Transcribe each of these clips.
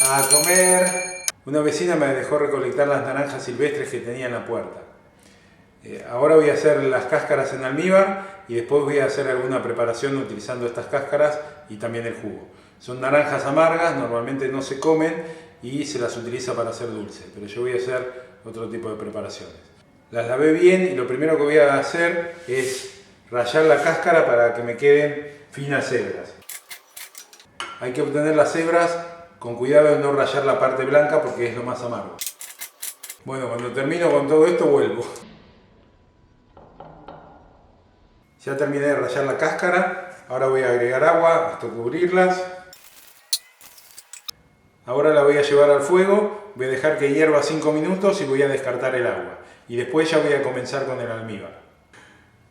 A comer. Una vecina me dejó recolectar las naranjas silvestres que tenía en la puerta. Ahora voy a hacer las cáscaras en almíbar y después voy a hacer alguna preparación utilizando estas cáscaras y también el jugo. Son naranjas amargas, normalmente no se comen y se las utiliza para hacer dulce, pero yo voy a hacer otro tipo de preparaciones. Las lavé bien y lo primero que voy a hacer es rallar la cáscara para que me queden finas hebras. Hay que obtener las hebras con cuidado de no rallar la parte blanca porque es lo más amargo. Bueno, cuando termino con todo esto vuelvo. Ya terminé de rallar la cáscara, ahora voy a agregar agua hasta cubrirlas. Ahora la voy a llevar al fuego, voy a dejar que hierva 5 minutos y voy a descartar el agua. Y después ya voy a comenzar con el almíbar.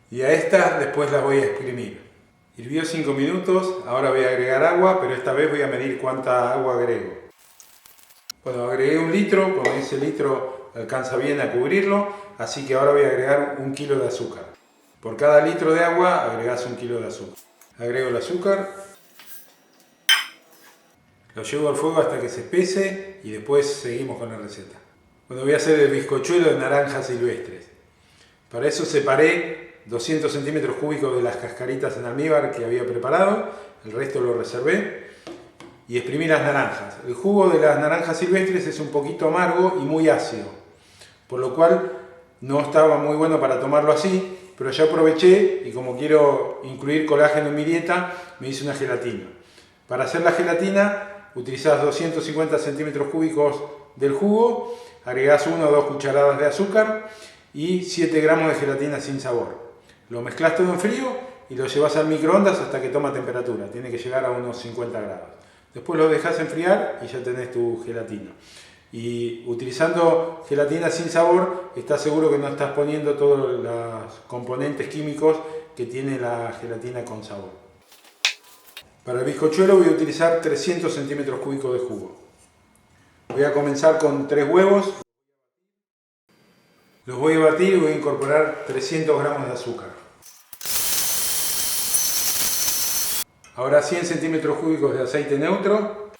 Y a estas después las voy a exprimir. Hirvió 5 minutos, ahora voy a agregar agua, pero esta vez voy a medir cuánta agua agrego. Bueno, agregué 1 litro, con ese litro alcanza bien a cubrirlo, así que ahora voy a agregar 1 kilo de azúcar. Por cada litro de agua agregás 1 kilo de azúcar. Agrego el azúcar. Lo llevo al fuego hasta que se espese y después seguimos con la receta. Bueno, voy a hacer el bizcochuelo de naranjas silvestres. Para eso separé 200 centímetros cúbicos de las cascaritas en almíbar que había preparado, el resto lo reservé y exprimí las naranjas. El jugo de las naranjas silvestres es un poquito amargo y muy ácido, por lo cual no estaba muy bueno para tomarlo así, pero ya aproveché y como quiero incluir colágeno en mi dieta, me hice una gelatina. Para hacer la gelatina utilizás 250 centímetros cúbicos del jugo, agregás 1 o 2 cucharadas de azúcar y 7 gramos de gelatina sin sabor. Lo mezclas todo en frío y lo llevas al microondas hasta que toma temperatura, tiene que llegar a unos 50 grados. Después lo dejas enfriar y ya tenés tu gelatina. Y utilizando gelatina sin sabor, estás seguro que no estás poniendo todos los componentes químicos que tiene la gelatina con sabor. Para el bizcochuelo voy a utilizar 300 centímetros cúbicos de jugo. Voy a comenzar con 3 huevos. Los voy a batir y voy a incorporar 300 gramos de azúcar. Ahora 100 centímetros cúbicos de aceite neutro.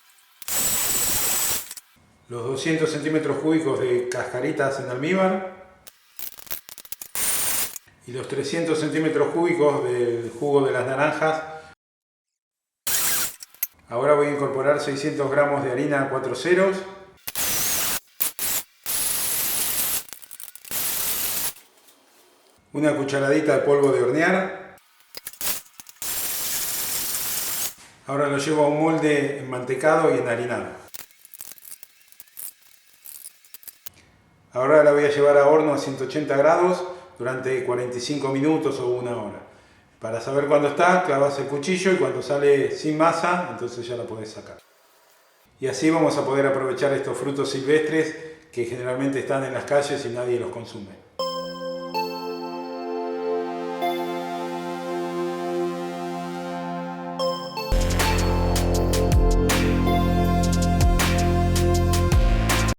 Los 200 centímetros cúbicos de cascaritas en almíbar. Y los 300 centímetros cúbicos del jugo de las naranjas. Ahora voy a incorporar 600 gramos de harina 4 ceros. Una cucharadita de polvo de hornear. Ahora lo llevo a un molde enmantecado y enharinado. Ahora la voy a llevar a horno a 180 grados durante 45 minutos o 1 hora. Para saber cuándo está, clavas el cuchillo y cuando sale sin masa, entonces ya la podés sacar. Y así vamos a poder aprovechar estos frutos silvestres que generalmente están en las calles y nadie los consume.